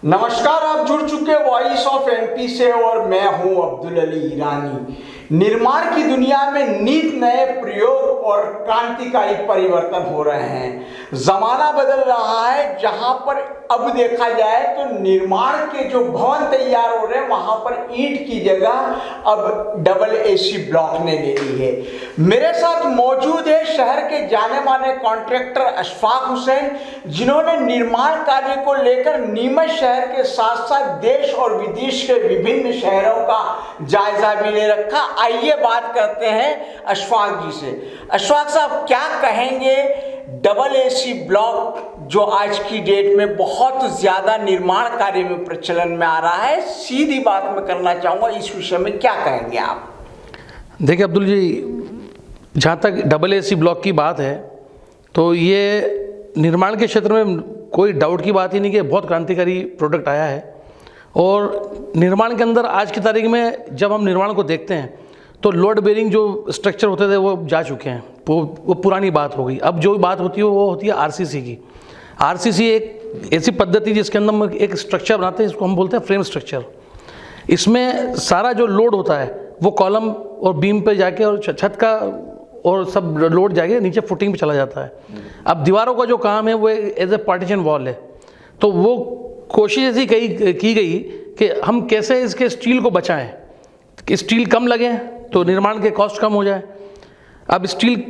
नमस्कार, आप जुड़ चुके वॉइस ऑफ एमपी से और मैं हूं अब्दुल अली ईरानी। निर्माण की दुनिया में नित नए प्रयोग और क्रांतिकारी परिवर्तन हो रहे हैं। जमाना बदल रहा है, जहां पर अब देखा जाए तो निर्माण के जो भवन तैयार हो रहे हैं वहां पर ईंट की जगह अब डबल एसी ब्लॉक ने ले ली है। मेरे साथ मौजूद है शहर के जाने माने कॉन्ट्रैक्टर अशफाक हुसैन, जिन्होंने निर्माण कार्य को लेकर नीमच शहर के साथ साथ देश और विदेश के विभिन्न शहरों का जायजा भी ले रखा। आइए बात करते हैं अशफाक जी से। अशफाक साहब, क्या कहेंगे डबल एसी ब्लॉक जो आज की डेट में बहुत ज्यादा निर्माण कार्य में प्रचलन में आ रहा है? सीधी बात मैं करना चाहूँगा, इस विषय में क्या कहेंगे आप? देखिए अब्दुल जी, जहाँ तक डबल एसी ब्लॉक की बात है तो ये निर्माण के क्षेत्र में कोई डाउट की बात ही नहीं कि बहुत क्रांतिकारी प्रोडक्ट आया है। और निर्माण के अंदर आज की तारीख में जब हम निर्माण को देखते हैं तो लोड बेरिंग जो स्ट्रक्चर होते थे वो जा चुके हैं, वो पुरानी बात हो गई। अब जो बात होती है वो होती है आरसीसी की। आरसीसी एक ऐसी पद्धति जिसके अंदर हम एक स्ट्रक्चर बनाते हैं, इसको हम बोलते हैं फ्रेम स्ट्रक्चर। इसमें सारा जो लोड होता है वो कॉलम और बीम पे जाके और छत का और सब लोड जाके नीचे फुटिंग पे चला जाता है। अब दीवारों का जो काम है वो एज ए पार्टीशन वॉल है। तो वो कोशिश ऐसी की गई कि हम कैसे इसके स्टील को बचाएं कि स्टील कम लगे तो निर्माण के कॉस्ट कम हो जाए। अब स्टील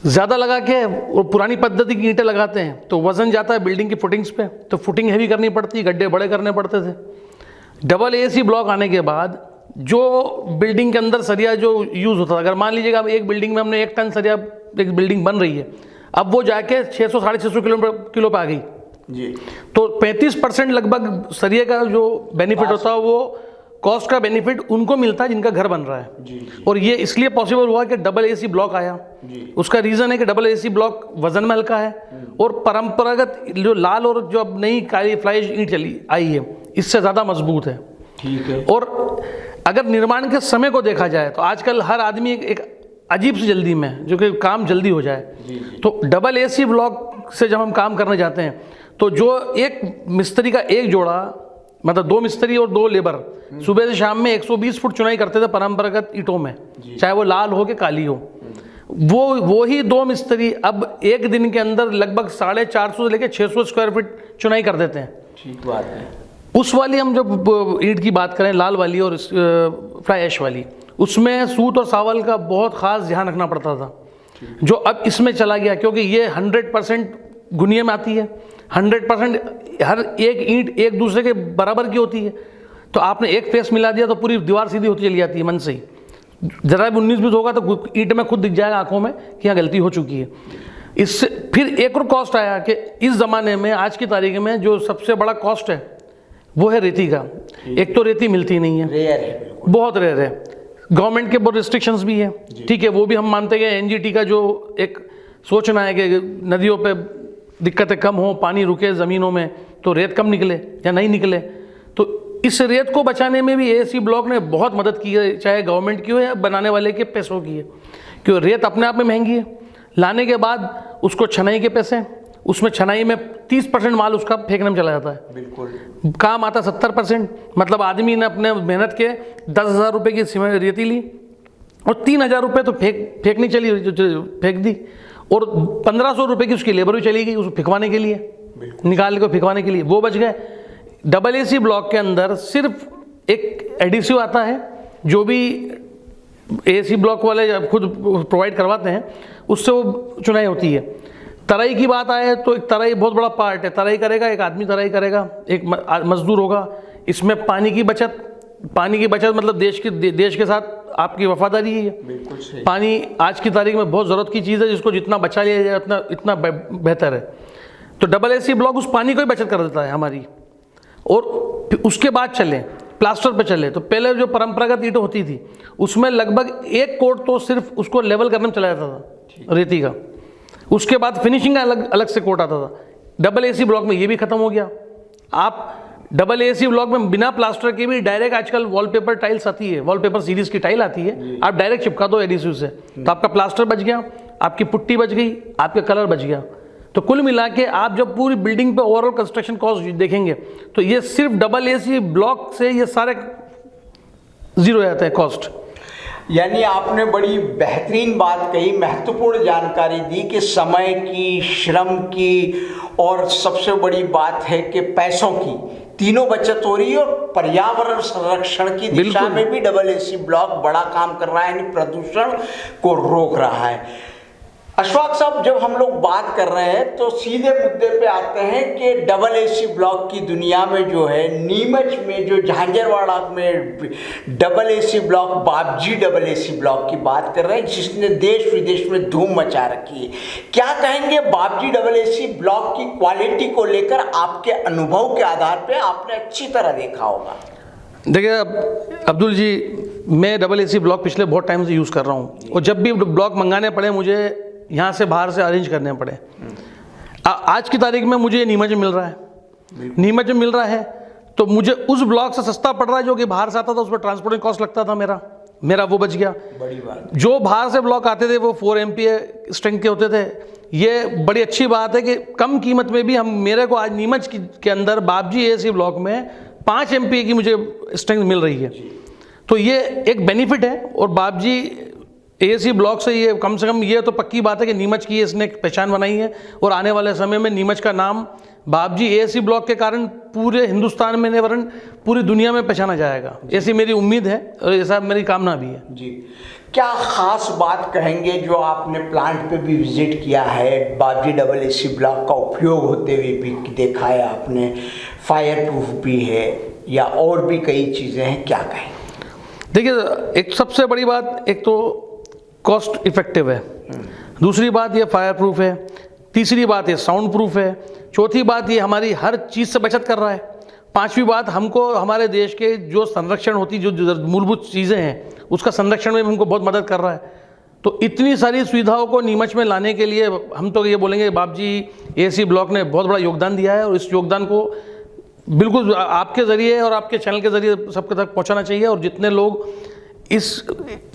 ज़्यादा लगा के और पुरानी पद्धति की ईंटें लगाते हैं तो वज़न जाता है बिल्डिंग की फुटिंग्स पे, तो फुटिंग हैवी करनी पड़ती है, गड्ढे बड़े करने पड़ते थे। डबल एसी ब्लॉक आने के बाद जो बिल्डिंग के अंदर सरिया जो यूज़ होता था, अगर मान लीजिएगा अब एक बिल्डिंग में हमने 1 टन सरिया, एक बिल्डिंग बन रही है, अब वो जाके 600 साढ़े 600 किलो पे आ गई जी। तो 35% लगभग सरिये का जो बेनिफिट होता है वो कॉस्ट का बेनिफिट उनको मिलता है जिनका घर बन रहा है जी। और ये इसलिए पॉसिबल हुआ कि डबल एसी ब्लॉक आया जी। उसका रीज़न है कि डबल एसी ब्लॉक वजन में हल्का है और परंपरागत जो लाल और जो अब नई काली फ्लाई ईंट चली आई है इससे ज़्यादा मजबूत है। ठीक है। और अगर निर्माण के समय को देखा जाए तो आजकल हर आदमी एक अजीब सी जल्दी में है जो कि काम जल्दी हो जाए जी। तो डबल एसी ब्लॉक से जब हम काम करने जाते हैं तो जो एक मिस्त्री का एक जोड़ा, मतलब 2 मिस्त्री और 2 लेबर सुबह से शाम में 120 फुट चुनाई करते थे परंपरागत ईंटों में, चाहे वो लाल हो कि काली हो। वो ही 2 मिस्त्री अब एक दिन के अंदर लगभग 450 से लेकर 600 स्क्वायर फीट चुनाई कर देते हैं। ठीक बात है। उस वाली हम जब ईंट की बात करें, लाल वाली और फ्लाई ऐश वाली, उसमें सूत और सावल का बहुत खास ध्यान रखना पड़ता था जो अब इसमें चला गया, क्योंकि ये 100% गुनिये में आती है। 100% हर एक ईंट एक दूसरे के बराबर की होती है, तो आपने एक फेस मिला दिया तो पूरी दीवार सीधी होती चली जाती है मन से ही। जरा भी 19-20 होगा तो ईंट में खुद दिख जाएगा आंखों में कि यहाँ गलती हो चुकी है। इससे फिर एक और कॉस्ट आया कि इस ज़माने में आज की तारीख में जो सबसे बड़ा कॉस्ट है वो है रेती का। एक तो रेती मिलती नहीं है, रेयर है, बहुत रेयर है। गवर्नमेंट के बहुत रिस्ट्रिक्शंस भी है, ठीक है, वो भी हम मानते हैं। एनजीटी का जो एक सोचना है कि नदियों पे दिक्कतें कम हो, पानी रुके ज़मीनों में तो रेत कम निकले या नहीं निकले, तो इस रेत को बचाने में भी एसी ब्लॉक ने बहुत मदद की है, चाहे गवर्नमेंट की हो या बनाने वाले के पैसों की है। क्योंकि रेत अपने आप में महंगी है, लाने के बाद उसको छनाई के पैसे, उसमें छनाई में 30% माल उसका फेंकने में चला जाता है। बिल्कुल। काम आता 70%, मतलब आदमी ने अपने मेहनत के 10,000 रुपये की सीमेंट रेती ली और 3,000 रुपये तो फेंकनी चली, फेंक दी, और 1,500 रुपये की उसकी लेबर भी चली गई उसको फिकवाने के लिए, निकाल के फिकवाने के लिए, वो बच गए। डबल एसी ब्लॉक के अंदर सिर्फ एक एडिसिव आता है जो भी एसी ब्लॉक वाले खुद प्रोवाइड करवाते हैं, उससे वो चुनाई होती है। तराई की बात आए तो एक तराई बहुत बड़ा पार्ट है, तराई करेगा एक आदमी, तराई करेगा एक मजदूर होगा। इसमें पानी की बचत मतलब देश के साथ आपकी वफादारी है। बिल्कुल सही। पानी आज की तारीख में बहुत ज़रूरत की चीज़ है, जिसको जितना बचा लिया जाए इतना बेहतर है। तो डबल एसी ब्लॉक उस पानी को ही बचत कर देता है हमारी। और फिर उसके बाद चले प्लास्टर पे चले तो पहले जो परंपरागत ईंटें होती थी उसमें लगभग 1 कोट तो सिर्फ उसको लेवल करने में चला जाता था रेती का, उसके बाद फिनिशिंग का अलग से कोट आता था। डबल एसी ब्लॉक में ये भी खत्म हो गया। आप डबल एसी ब्लॉक में बिना प्लास्टर के भी डायरेक्ट आजकल वॉलपेपर टाइल्स आती है, वॉलपेपर सीरीज की टाइल आती है, आप डायरेक्ट चिपका दो एडहेसिव से, तो आपका प्लास्टर बच गया, आपकी पुट्टी बच गई, आपका कलर बच गया। तो कुल मिला के आप जब पूरी बिल्डिंग पे ओवरऑल कंस्ट्रक्शन कॉस्ट देखेंगे तो ये सिर्फ डबल एसी ब्लॉक से ये सारे जीरो हो जाते हैं कॉस्ट। यानी आपने बड़ी बेहतरीन बात कही, महत्वपूर्ण जानकारी दी कि समय की, श्रम की और सबसे बड़ी बात है कि पैसों की, तीनों बचत हो रही है और पर्यावरण संरक्षण की दिशा में भी डबल एसी ब्लॉक बड़ा काम कर रहा है, यानी प्रदूषण को रोक रहा है। अशफाक साहब, जब हम लोग बात कर रहे हैं तो सीधे मुद्दे पे आते हैं कि डबल एसी ब्लॉक की दुनिया में जो है, नीमच में जो झांझरवाड़ा में डबल एसी ब्लॉक, बाबजी डबल एसी ब्लॉक की बात कर रहे हैं, जिसने देश विदेश में धूम मचा रखी है। क्या कहेंगे बाबजी डबल एसी ब्लॉक की क्वालिटी को लेकर? आपके अनुभव के आधार पर आपने अच्छी तरह देखा होगा। देखिए अब्दुल जी, मैं डबल एसी ब्लॉक पिछले बहुत टाइम से यूज़ कर रहा हूँ और जब भी ब्लॉक मंगाने पड़े मुझे यहाँ से बाहर से अरेंज करने पड़े। आज की तारीख में मुझे नीमच में मिल रहा है, नीमच में मिल रहा है तो मुझे उस ब्लॉक से सस्ता पड़ रहा है। जो कि बाहर से आता था उस पर ट्रांसपोर्टिंग कॉस्ट लगता था, मेरा वो बच गया। बड़ी बात। जो बाहर से ब्लॉक आते थे वो 4 MPa स्ट्रेंथ के होते थे। ये बड़ी अच्छी बात है कि कम कीमत में भी मेरे को आज नीमच के अंदर बाबजी एसी ब्लॉक में 5 MPa की मुझे स्ट्रेंथ मिल रही है। तो ये एक बेनिफिट है और बाबजी एसी ब्लॉक से ये कम से कम ये तो पक्की बात है कि नीमच की इसने पहचान बनाई है और आने वाले समय में नीमच का नाम बाबजी एसी ब्लॉक के कारण पूरे हिंदुस्तान में नहीं वरन पूरी दुनिया में पहचाना जाएगा, ऐसी मेरी उम्मीद है और ऐसा मेरी कामना भी है। जी, क्या ख़ास बात कहेंगे जो आपने प्लांट पे भी विजिट किया है, बाबजी डबल एसी ब्लॉक का उपयोग होते हुए भी देखा है आपने, फायर प्रूफ भी है या और भी कई चीज़ें हैं, क्या कहें? देखिए, एक सबसे बड़ी बात, एक तो कॉस्ट इफेक्टिव है, दूसरी बात ये फायर प्रूफ है, तीसरी बात ये साउंड प्रूफ है, चौथी बात ये हमारी हर चीज़ से बचत कर रहा है, पांचवी बात हमको हमारे देश के जो संरक्षण होती जो मूलभूत चीज़ें हैं उसका संरक्षण में हमको बहुत मदद कर रहा है। तो इतनी सारी सुविधाओं को नीमच में लाने के लिए हम तो ये बोलेंगे बाबजी एसी ब्लॉक ने बहुत बड़ा योगदान दिया है और इस योगदान को बिल्कुल आपके ज़रिए और आपके चैनल के ज़रिए सबके तक पहुँचाना चाहिए और जितने लोग इस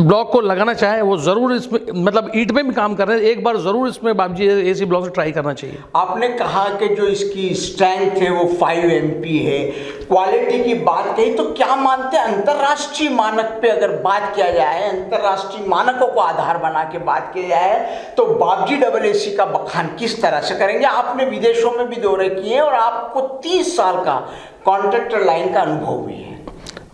ब्लॉक को लगाना चाहे वो ज़रूर इसमें, मतलब ईंट में भी काम कर रहे हैं, एक बार ज़रूर इसमें बाबजी एसी ब्लॉक से ट्राई करना चाहिए। आपने कहा कि जो इसकी स्ट्रेंथ है वो 5 MP है, क्वालिटी की बात कही तो क्या मानते हैं अंतर्राष्ट्रीय मानक पे अगर बात किया जाए, अंतर्राष्ट्रीय मानकों को आधार बना के बात की जाए तो बाबजी डबल एसी का बखान किस तरह से करेंगे? आपने विदेशों में भी दौरे किए और आपको 30 साल का कॉन्ट्रैक्टर लाइन का अनुभव भी है।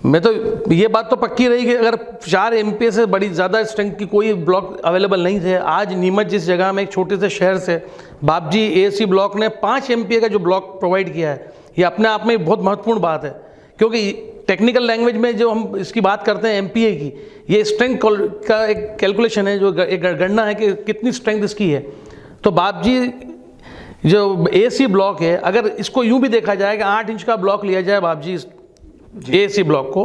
मैं तो ये बात तो पक्की रही कि अगर 4 MPa से बड़ी ज़्यादा स्ट्रेंथ की कोई ब्लॉक अवेलेबल नहीं थे, आज नीमच जिस जगह में एक छोटे से शहर से बाबजी एसी ब्लॉक ने 5 MPa का जो ब्लॉक प्रोवाइड किया है, ये अपने आप में बहुत महत्वपूर्ण बात है। क्योंकि टेक्निकल लैंग्वेज में जो हम इसकी बात करते हैं MPa की, ये स्ट्रेंथ का एक कैलकुलेशन है, जो एक गणना है कि कितनी स्ट्रेंथ इसकी है। तो बाबजी जो एसी ब्लॉक है, अगर इसको यूँ भी देखा जाए कि 8 इंच का ब्लॉक लिया जाए बाबजी एसी ब्लॉक को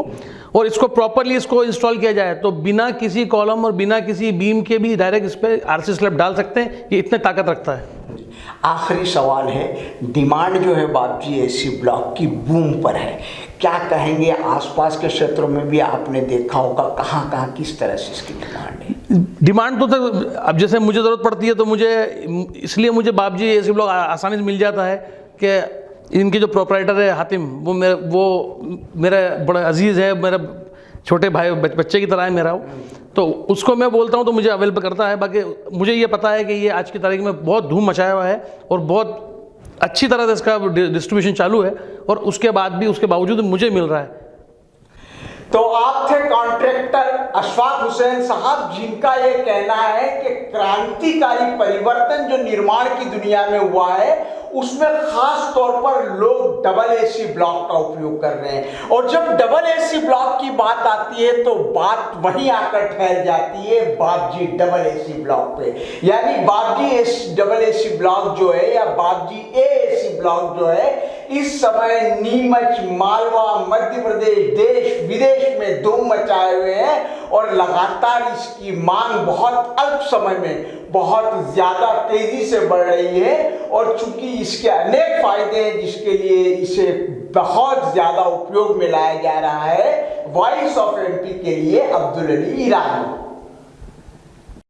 और इसको प्रॉपरली इसको इंस्टॉल किया जाए तो बिना किसी कॉलम और बिना किसी बीम के भी डायरेक्ट इस पर RC स्लैब डाल सकते हैं। ये इतने ताकत रखता है। आखिरी सवाल है, डिमांड जो है बाबजी एसी ब्लॉक की बूम पर है, क्या कहेंगे? आसपास के क्षेत्रों में भी आपने देखा होगा, कहाँ कहाँ किस तरह से इसकी डिमांड है? डिमांड तो अब जैसे मुझे ज़रूरत पड़ती है तो मुझे बाबजी एसी ब्लॉक आसानी से मिल जाता है कि इनके जो प्रोपराइटर है हातिम, वो मेरा बड़ा अजीज़ है, मेरा छोटे भाई बच्चे की तरह है मेरा, तो उसको मैं बोलता हूँ तो मुझे अवेलेबल करता है। बाकी मुझे ये पता है कि ये आज की तारीख में बहुत धूम मचाया हुआ है और बहुत अच्छी तरह से इसका डिस्ट्रीब्यूशन चालू है और उसके बावजूद मुझे मिल रहा है। तो आप थे कॉन्ट्रैक्टर अशफाक हुसैन साहब, जिनका ये कहना है कि क्रांतिकारी परिवर्तन जो निर्माण की दुनिया में हुआ है उसमें खास तौर पर लोग डबल एसी ब्लॉक का उपयोग कर रहे हैं। और जब डबल एसी ब्लॉक की बात आती है तो बात वहीं आकर ठहर जाती है बाबजी डबल एसी ब्लॉक पे। यानी बाबजी डबल एसी ब्लॉक जो है या बाबजी एसी ब्लॉक जो है इस समय नीमच, मालवा, मध्य प्रदेश, देश विदेश में धूम मचाए हुए हैं और लगातार इसकी मांग बहुत अल्प समय में बहुत ज़्यादा तेज़ी से बढ़ रही है। और चूंकि इसके अनेक फायदे हैं जिसके लिए इसे बहुत ज़्यादा उपयोग में लाया जा रहा है, वॉइस ऑफ MP के लिए अब्दुल अली ईरानी।